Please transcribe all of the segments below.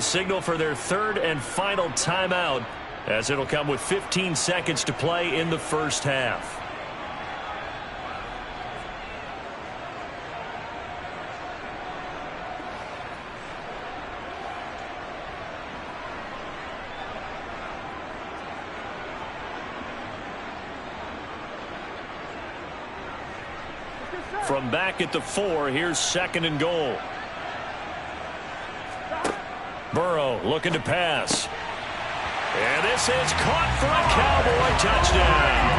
signal for their third and final timeout, as it'll come with 15 seconds to play in the first half. From back at the 4, here's 2nd and goal. Burrow looking to pass. And this is caught for a Cowboy touchdown.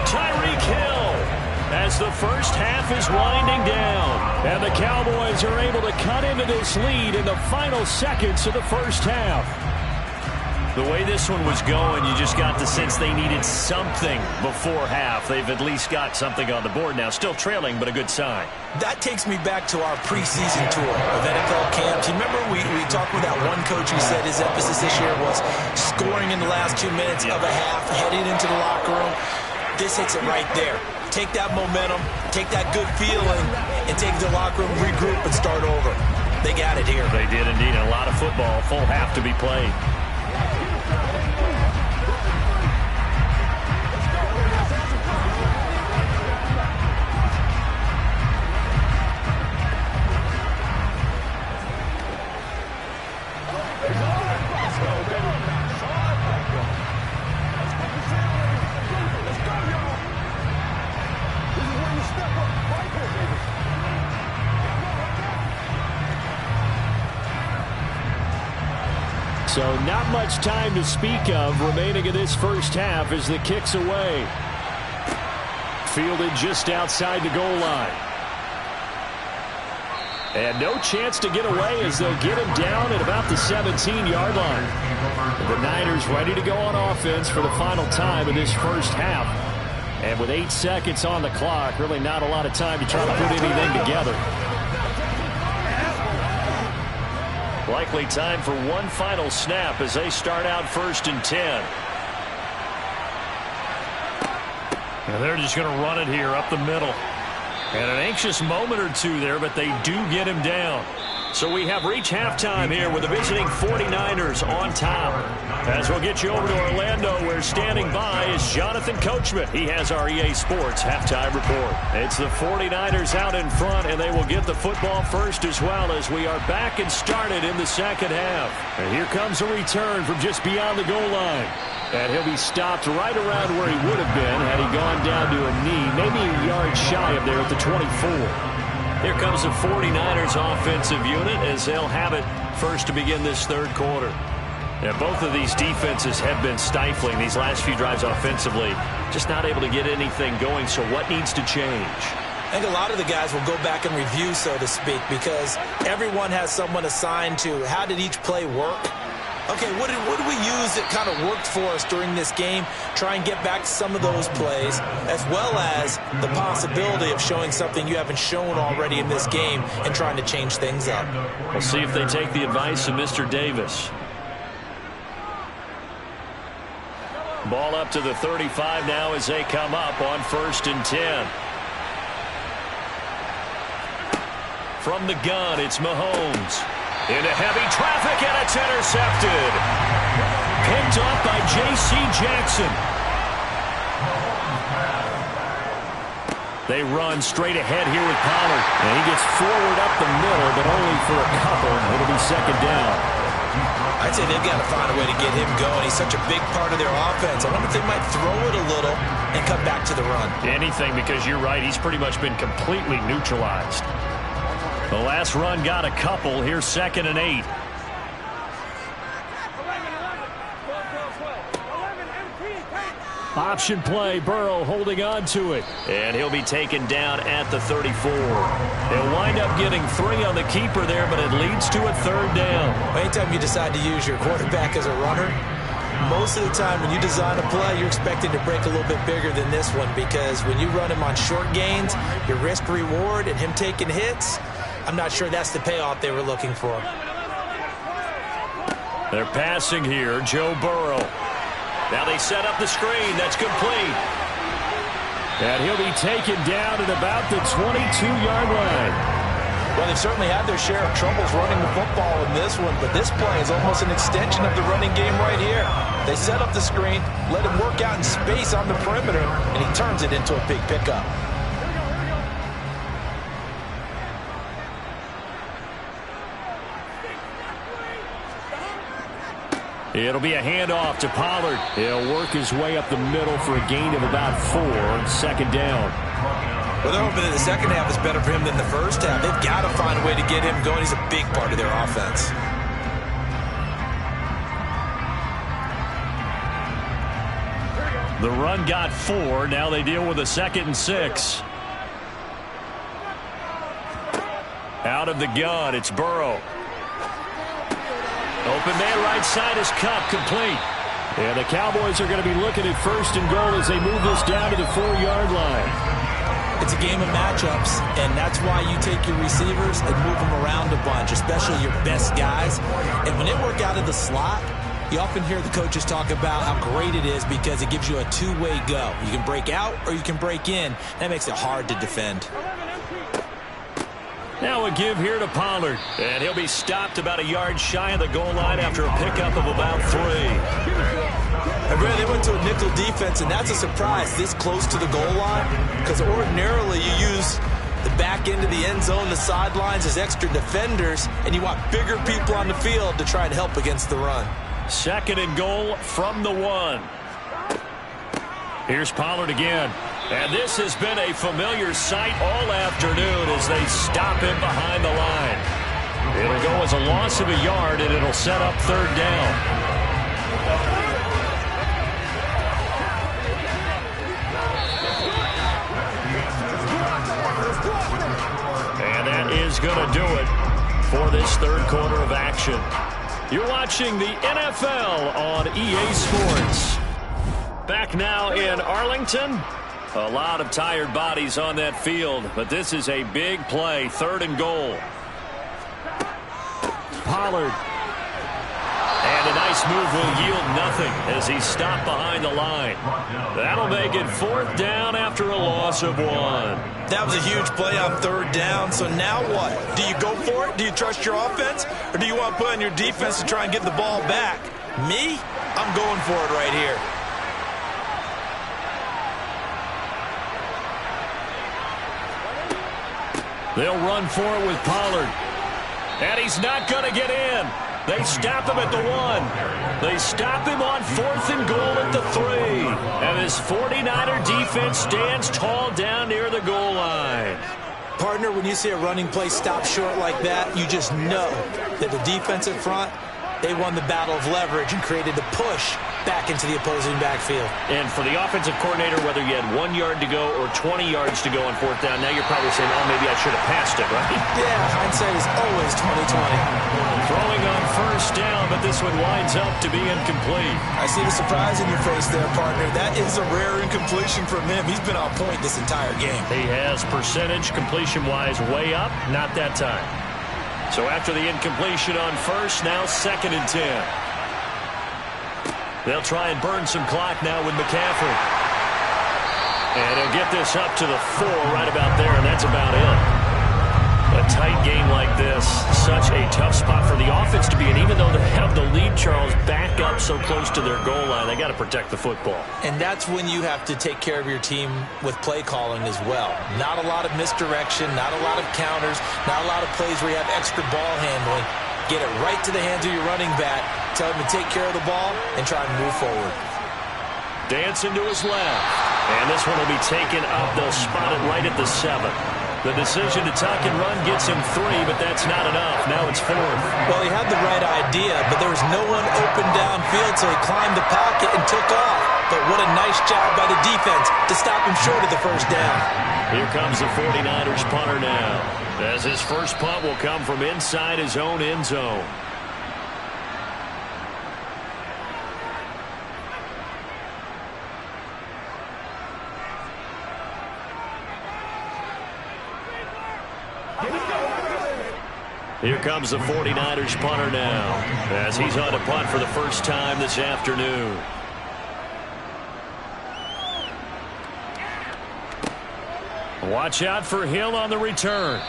Tyreek Hill, as the first half is winding down. And the Cowboys are able to cut into this lead in the final seconds of the first half. The way this one was going, you just got the sense they needed something before half. They've at least got something on the board now. Still trailing, but a good sign. That takes me back to our preseason tour of NFL camps. You remember we talked with that one coach who said his emphasis this year was scoring in the last 2 minutes of a half, heading into the locker room. This hits it right there. Take that momentum, take that good feeling, and take it to the locker room, regroup, and start over. They got it here. They did indeed. A lot of football, full half to be played. So not much time to speak of remaining in this first half as the kick's away. Fielded just outside the goal line. And no chance to get away as they'll get him down at about the 17-yard line. The Niners ready to go on offense for the final time of this first half. And with 8 seconds on the clock, really not a lot of time to try to put anything together. Likely time for one final snap as they start out 1st and 10. And they're just going to run it here up the middle. And an anxious moment or two there, but they do get him down. So we have reached halftime here with the visiting 49ers on top. As we'll get you over to Orlando, where standing by is Jonathan Coachman. He has our EA Sports halftime report. It's the 49ers out in front, and they will get the football first as well as we are back and started in the second half. And here comes a return from just beyond the goal line. And he'll be stopped right around where he would have been had he gone down to a knee, maybe a yard shy of there at the 24. Here comes the 49ers offensive unit as they'll have it first to begin this third quarter. Now, both of these defenses have been stifling these last few drives offensively. Just not able to get anything going, so what needs to change? I think a lot of the guys will go back and review, so to speak, because everyone has someone assigned to how did each play work. Okay, what did we use that kind of worked for us during this game? Try and get back to some of those plays, as well as the possibility of showing something you haven't shown already in this game and trying to change things up. We'll see if they take the advice of Mr. Davis. Ball up to the 35 now as they come up on 1st and 10. From the gun, it's Mahomes. Into heavy traffic, and it's intercepted. Picked up by J.C. Jackson. They run straight ahead here with Pollard. And he gets forward up the middle, but only for a couple. It'll be 2nd down. I'd say they've got to find a way to get him going. He's such a big part of their offense. I wonder if they might throw it a little and come back to the run. Anything, because you're right. He's pretty much been completely neutralized. The last run got a couple. Here's 2nd and 8. Option play. Burrow holding on to it. And he'll be taken down at the 34. They'll wind up getting 3 on the keeper there, but it leads to a 3rd down. Anytime you decide to use your quarterback as a runner, most of the time when you design a play, you're expecting to break a little bit bigger than this one, because when you run him on short gains, your risk-reward and him taking hits, I'm not sure that's the payoff they were looking for. They're passing here, Joe Burrow. Now they set up the screen. That's complete. And he'll be taken down at about the 22-yard line. Well, they've certainly had their share of troubles running the football in this one, but this play is almost an extension of the running game right here. They set up the screen, let him work out in space on the perimeter, and he turns it into a big pickup. It'll be a handoff to Pollard. He'll work his way up the middle for a gain of about 4 on second down. Well, they're hoping that the second half is better for him than the first half. They've got to find a way to get him going. He's a big part of their offense. The run got 4. Now they deal with a 2nd and 6. Out of the gun, it's Burrow. Open man right side is Kupp, complete. And the Cowboys are going to be looking at 1st and goal as they move this down to the 4-yard line. It's a game of matchups, and that's why you take your receivers and move them around a bunch, especially your best guys. And when they work out of the slot, you often hear the coaches talk about how great it is because it gives you a two-way go. You can break out or you can break in. That makes it hard to defend. Now a give here to Pollard, and he'll be stopped about a yard shy of the goal line after a pickup of about 3. And Brad, they went to a nickel defense, and that's a surprise this close to the goal line, because ordinarily you use the back end of the end zone, the sidelines as extra defenders, and you want bigger people on the field to try and help against the run. 2nd and goal from the 1. Here's Pollard again. And this has been a familiar sight all afternoon as they stop him behind the line. It'll go as a loss of a yard, and it'll set up 3rd down. And that is going to do it for this 3rd quarter of action. You're watching the NFL on EA Sports. Back now in Arlington. A lot of tired bodies on that field, but this is a big play. 3rd and goal. Pollard. And a nice move will yield nothing as he's stopped behind the line. That'll make it 4th down after a loss of 1. That was a huge play on 3rd down, so now what? Do you go for it? Do you trust your offense? Or do you want to put on your defense to try and get the ball back? Me? I'm going for it right here. They'll run for it with Pollard. And he's not going to get in. They stop him at the 1. They stop him on 4th and goal at the 3. And his 49er defense stands tall down near the goal line. Partner, when you see a running play stop short like that, you just know that the defensive front, they won the battle of leverage and created the push back into the opposing backfield. And for the offensive coordinator, whether you had 1 yard to go or 20 yards to go on 4th down, now you're probably saying, oh, maybe I should have passed it, right? Yeah, hindsight is always 20/20. Throwing on 1st down, but this one winds up to be incomplete. I see the surprise in your face there, partner. That is a rare incompletion from him. He's been on point this entire game. He has percentage completion-wise way up, not that time. So after the incompletion on 1st, now 2nd and 10. They'll try and burn some clock now with McCaffrey. And he'll get this up to the 4 right about there, and that's about it. A tight game like this, such a tough spot for the offense to be in. Even though they have the lead, Charles, back up so close to their goal line, they got to protect the football. And that's when you have to take care of your team with play calling as well. Not a lot of misdirection, not a lot of counters, not a lot of plays where you have extra ball handling. Get it right to the hands of your running back, tell him to take care of the ball, and try and move forward. Dancing to his left. And this one will be taken up. They'll spot it right at the 7. The decision to tuck and run gets him 3, but that's not enough. Now it's 4th. Well, he had the right idea, but there was no one open downfield, so he climbed the pocket and took off. But what a nice job by the defense to stop him short of the 1st down. Here comes the 49ers punter now, as his first punt will come from inside his own end zone. Here comes the 49ers punter now, as he's on to punt for the first time this afternoon. Watch out for Hill on the return.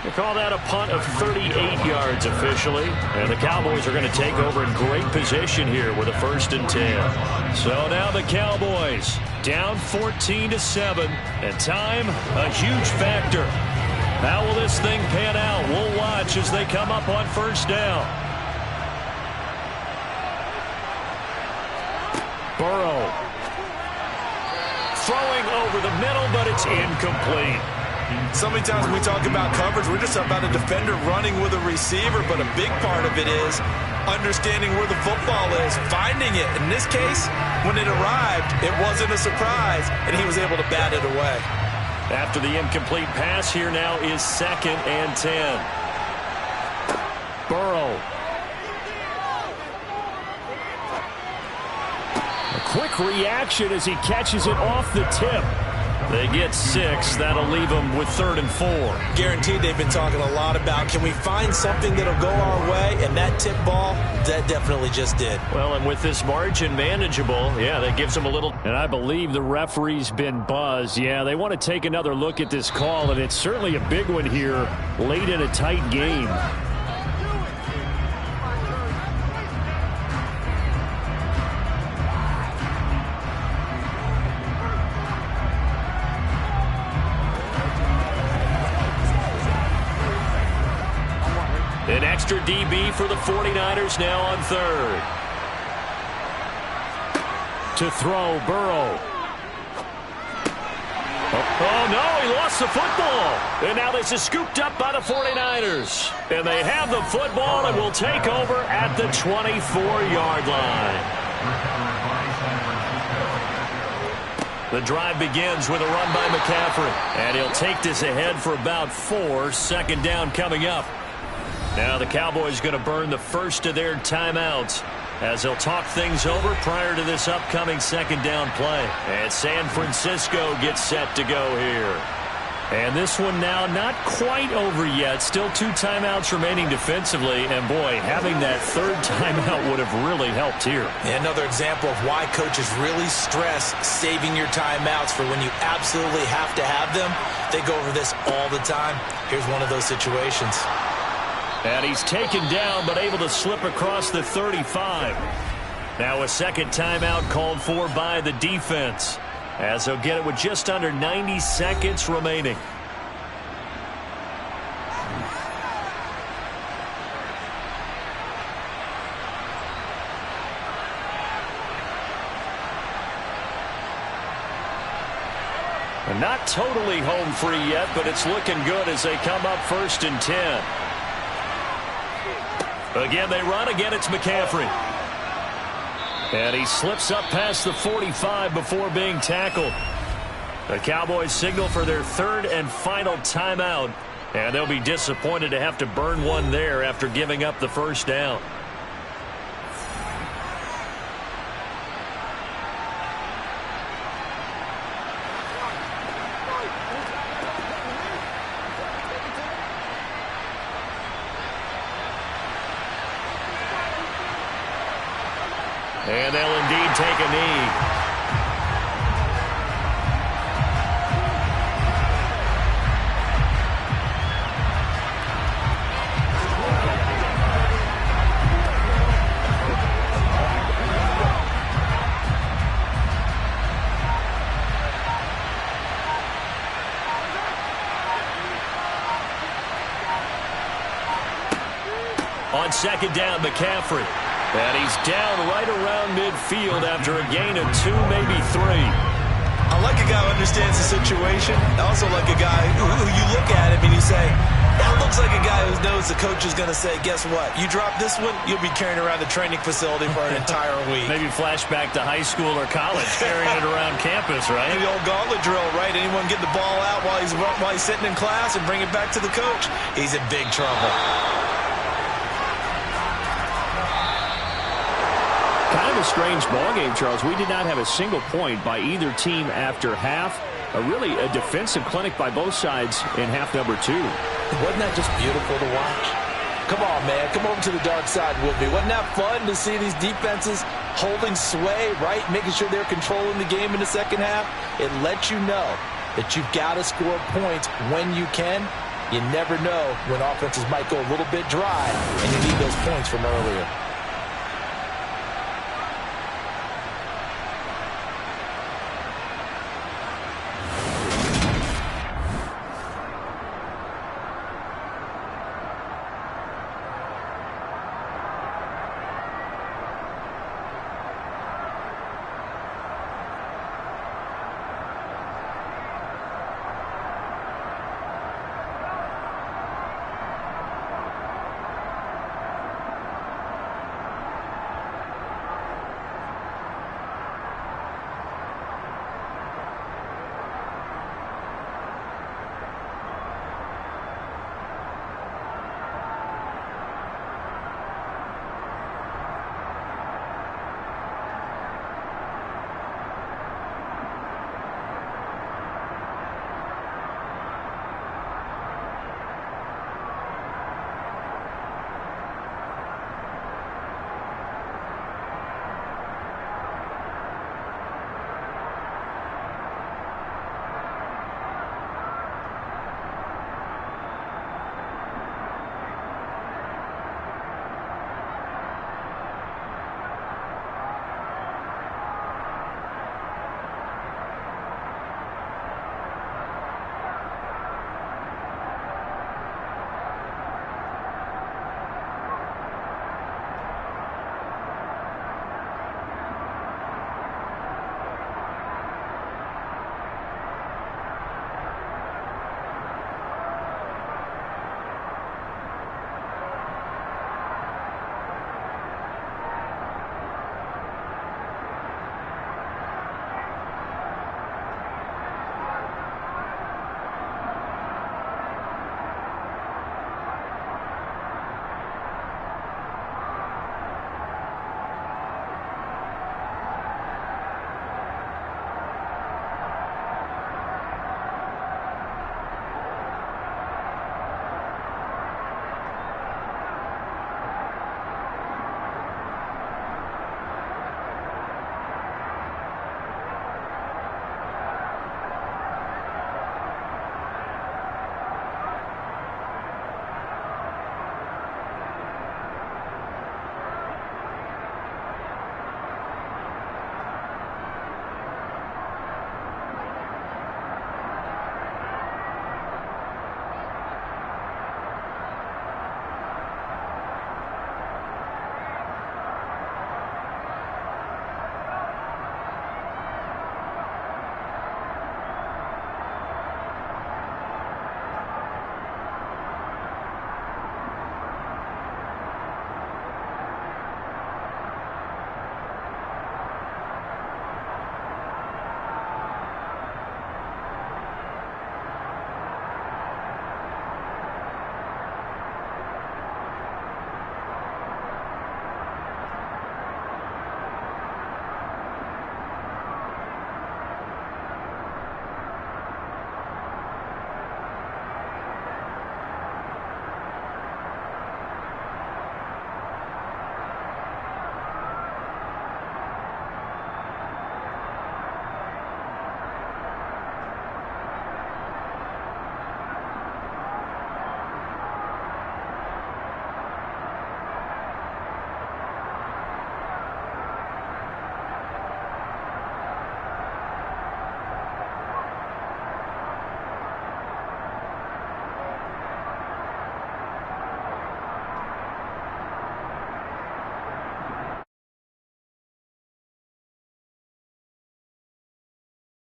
They call that a punt of 38 yards officially. And the Cowboys are going to take over in great position here with a 1st and 10. So now the Cowboys down 14-7. And time, a huge factor. How will this thing pan out? We'll watch as they come up on 1st down. Burrow. Throwing over the middle, but it's incomplete. So many times when we talk about coverage, we're just about a defender running with a receiver, but a big part of it is understanding where the football is, finding it. In this case, when it arrived, it wasn't a surprise, and he was able to bat it away. After the incomplete pass, here now is 2nd and 10. Burrow. A quick reaction as he catches it off the tip. They get 6. That'll leave them with 3rd and 4. Guaranteed they've been talking a lot about, can we find something that'll go our way? And that tip ball, that definitely just did. Well, and with this margin manageable, yeah, that gives them a little. And I believe the referee's been buzzed. Yeah, they want to take another look at this call, and it's certainly a big one here late in a tight game. An extra DB for the 49ers now on 3rd. To throw, Burrow. Oh, no, he lost the football. And now this is scooped up by the 49ers. And they have the football and will take over at the 24-yard line. The drive begins with a run by McCaffrey. And he'll take this ahead for about 4. 2nd down coming up. Now the Cowboys going to burn the first of their timeouts as they'll talk things over prior to this upcoming 2nd down play. And San Francisco gets set to go here. And this one now not quite over yet. Still 2 timeouts remaining defensively. And boy, having that 3rd timeout would have really helped here. Yeah, another example of why coaches really stress saving your timeouts for when you absolutely have to have them. They go over this all the time. Here's one of those situations. And he's taken down, but able to slip across the 35. Now a 2nd timeout called for by the defense, as they'll get it with just under 90 seconds remaining. And not totally home free yet, but it's looking good as they come up 1st and 10. Again, they run. Again, it's McCaffrey. And he slips up past the 45 before being tackled. The Cowboys signal for their 3rd and final timeout. And they'll be disappointed to have to burn one there after giving up the 1st down. And they'll indeed take a knee. On 2nd down, McCaffrey. And he's down right around midfield after a gain of 2, maybe 3. I like a guy who understands the situation. I also like a guy who you look at him and you say, that looks like a guy who knows the coach is going to say, guess what? You drop this one, you'll be carrying around the training facility for an entire week. Maybe flashback to high school or college, carrying it around campus, right? The old gauntlet drill, right? Anyone get the ball out while he's sitting in class and bring it back to the coach? He's in big trouble. Kind of a strange ballgame, Charles. We did not have a single point by either team after half. Really a defensive clinic by both sides in half number 2. Wasn't that just beautiful to watch? Come on, man. Come over to the dark side with me. Wasn't that fun to see these defenses holding sway, right? Making sure they're controlling the game in the second half. It lets you know that you've got to score points when you can. You never know when offenses might go a little bit dry, and you need those points from earlier.